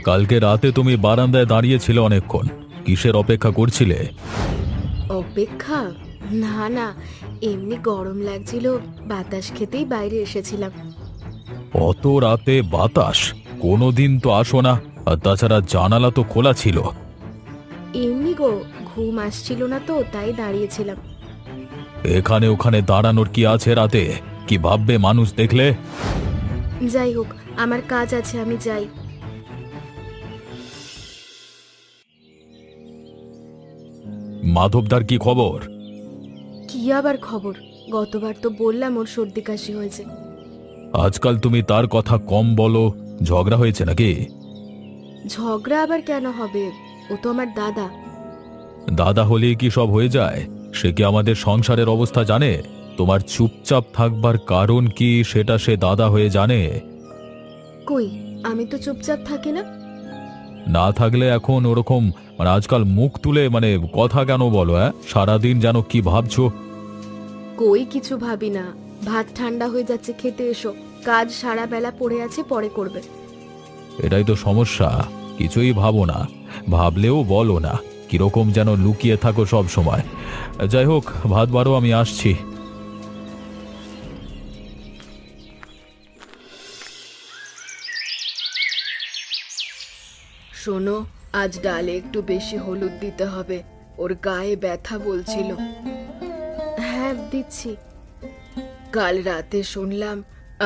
কালকে রাতে তুমি বারান্দায় দাঁড়িয়েছিলে অনেকক্ষণ, কিসের অপেক্ষা করছিলে? অপেক্ষা? না না, এমনি গরম লাগছিল, বাতাস খেতেই বাইরে এসেছিলাম। অত রাতে বাতাস? কোনোদিন তো আসো না। আর তাছাড়া জানালা তো খোলা ছিল। এমনি গো, ঘুম আসছিল না তো তাই দাঁড়িয়েছিলাম। এখানে ওখানে দাঁড়ানোর কি আছে রাতে? কি ভাববে মানুষ দেখলে? যাই হোক, আমার কাজ আছে, আমি যাই। মাধবদার কি খবর? কি আবার খবর? গতবার তো বললাম ওর সর্দি কাশি হয়েছে। আজকাল তুমি তার কথা কম বলো। ঝগড়া হয়েছে নাকি? ঝগড়া আবার কেন হবে? ও তো আমার দাদা। দাদা হলেই কি সব হয়ে যায়? সে কি আমাদের সংসারের অবস্থা জানে? তোমার চুপচাপ থাকবার কারণ কি সেটা সে দাদা হয়ে জানে? কই, আমি তো চুপচাপ থাকি না। না থাকলে এখন ওরকম আজকাল মুখ তুলে কথা কেন বলো? সারাদিন যেন কি ভাবছো? কই কিছু ভাবি না। ভাত ঠান্ডা হয়ে যাচ্ছে, খেতে এসো। কাজ সারা বেলা পড়ে আছে, পরে করবে। এটাই তো সমস্যা। কিছুই ভাবো না, ভাবলেও বলো না। কিরকম যেন লুকিয়ে থাকো সব সময়। যাই হোক, ভাত বাড়ো, আমি আসছি। শোনো, আজ ডালে একটু বেশি হলুদ দিতে হবে, ওর গায়ে ব্যথা বলছিল। হ্যাঁ, দিচ্ছি। কাল রাতে শুনলাম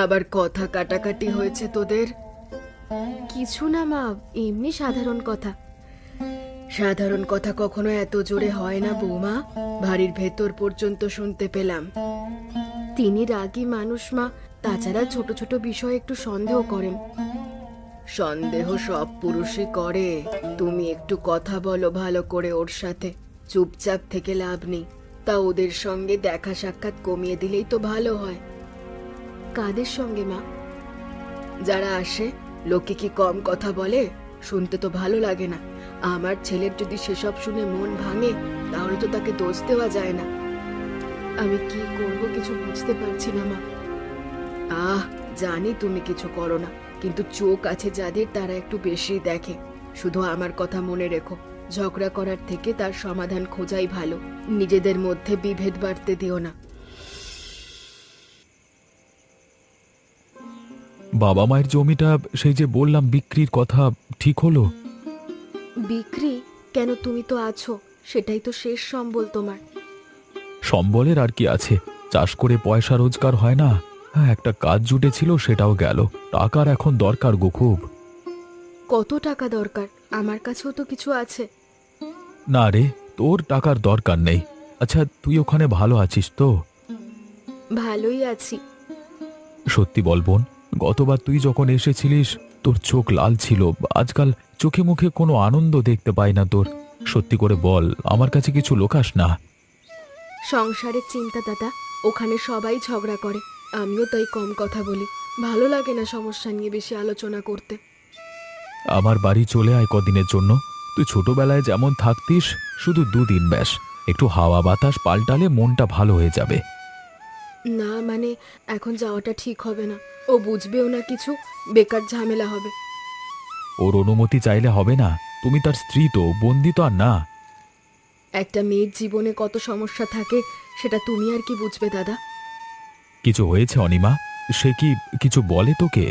আবার কথা কাটাকাটি হয়েছে তোদের। কিছু না মা, এমনি সাধারণ কথা। সাধারণ কথা কখনো এত জোরে হয় না বৌমা, বাড়ির ভেতর পর্যন্ত শুনতে পেলাম। তিনি রাগী মানুষ মা, তাছাড়া ছোট ছোট বিষয়ে একটু সন্দেহ করেন। সন্দেহ সব পুরুষই করে। তুমি একটু কথা বলো ভালো করে ওর সাথে, চুপচাপ থেকে লাভ নেই। তা ওদের সঙ্গে দেখা সাক্ষাৎ কমিয়ে দিলেই তো ভালো হয়। কাদের সঙ্গে মা? যারা আসে, লোকে কি কম কথা বলে? শুনতে তো ভালো লাগে না। আমার ছেলের যদি সেসব শুনে মন ভাঙে, তাহলে তো তাকে দোষ দেওয়া যায় না। আমি কি করব কিছু বুঝতে পারছি না মা। জানি তুমি কিছু করো না, কিন্তু চোখ আছে যাদের, তারা একটু বেশি দেখে। শুধু আমার কথা মনে রেখো, ঝগড়া করার থেকে তার সমাধান খোঁজাই ভালো। নিজেদের মধ্যে বিভেদ বাড়তে দিও না। বাবা মায়ের জমিটা সেই যে বললাম বিক্রির কথা, ঠিক হলো? বিক্রি? কেন, তুমি তো আছো, সেটাই তো শেষ সম্বল তোমার। সম্বলের আর কি আছে? চাষ করে পয়সা রোজগার হয় না? হ্যাঁ, একটা কাজ জুটেছিল, সেটাও গেল। টাকার এখন দরকার গো খুব। কত টাকা দরকার? আমার কাছেও তো কিছু আছে। না রে, তোর টাকার দরকার নেই। আচ্ছা, তুই ওখানে ভালো আছিস তো? ভালোই আছি। সত্যি বল বোন, গতবার তুই যখন এসেছিলিস তোর চোখ লাল ছিল। আজকাল চোখে মুখে কোনো আনন্দ দেখতে পাই না তোর। সত্যি করে বল, আমার কাছে কিছু লোকাস না। সংসারের চিন্তা দাদা, ওখানে সবাই ঝগড়া করে, আমিও তাই কম কথা বলি। ভালো লাগে না সমস্যা নিয়ে বেশি আলোচনা করতে। আমার বাড়ি চলে আয় কদিনের জন্য। তুই ছোটবেলায় যেমন থাকতিস, শুধু দুদিন ব্যাস। একটু হাওয়া বাতাস পাল্টালে মনটা ভালো হয়ে যাবে। না মানে, এখন যাওয়াটা ঠিক হবে না। ও বুঝবেও না কিছু, বেকার ঝামেলা হবে। ওর অনুমতি চাইলে হবে না? তুমি তার স্ত্রী তো, বন্দি তো আর না। একটা মেয়ের জীবনে কত সমস্যা থাকে, সেটা তুমি আর কি বুঝবে দাদা। কিছু হয়েছে অনিমা? সে কি কিছু বলে তোকে?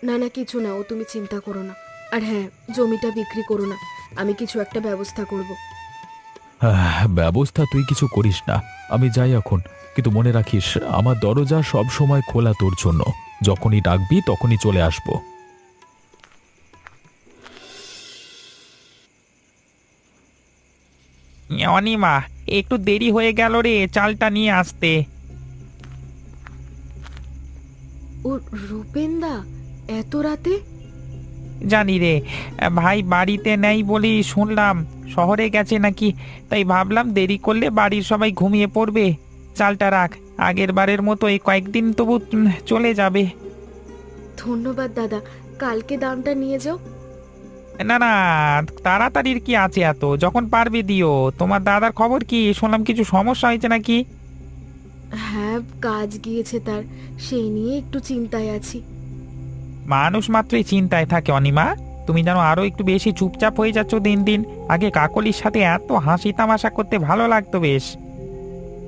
না না, কিছু না, ও তুমি চিন্তা করো না। আর হ্যাঁ, জমিটা বিক্রি করো না, আমি কিছু একটা ব্যবস্থা করব। ব্যবস্থা তুই কিছু করিস না, আমি যাই এখন। কিন্তু মনে রাখিস, আমার দরজা সব সময় খোলা তোর জন্য। যখনই ডাকবি তখনই চলে আসবো। অনিমা, একটু দেরি হয়ে গেল রে চালটা নিয়ে আসতে। ও, রূপেনদা, এত রাতে? জানি রে, ভাই বাড়িতে নেই বলি শুনলাম, শহরে গেছে নাকি। তাই ভাবলাম দেরি করলে বাড়ির সবাই ঘুমিয়ে পড়বে। চালটা রাখ, আগের বারের মতো এই কয়েকদিন তবু চলে যাবে। ধন্যবাদ দাদা, কালকে দামটা নিয়ে যাও। না না, তাড়াতাড়ির কি আছে এত, যখন পারবে দিও। তোমার দাদার খবর কি? শুনলাম কিছু সমস্যা হয়েছে নাকি? হ্যাঁ, কাজ গিয়েছে তার, সেই নিয়ে একটু চিন্তায় আছি। মানুষ মাত্রই চিন্তায় থাকে অনিমা। তুমি যেন আরো একটু বেশি চুপচাপ হয়ে যাচ্ছ দিন দিন। আগে কাকলির সাথে এত হাসি তামাশা করতে ভালো লাগতো বেশ।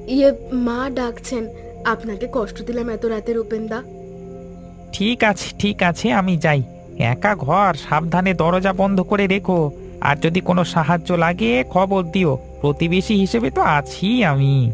ইয়ে, মা ডাকছেন। আপনাকে কষ্ট দিলাম এত রাতে, রূপেনদা। ঠিক আছে ঠিক আছে, আমি যাই। একা ঘর, সাবধানে দরজা বন্ধ করে রেখো। আর যদি কোনো সাহায্য লাগে খবর দিও, প্রতিবেশী হিসেবে তো আছি আমি।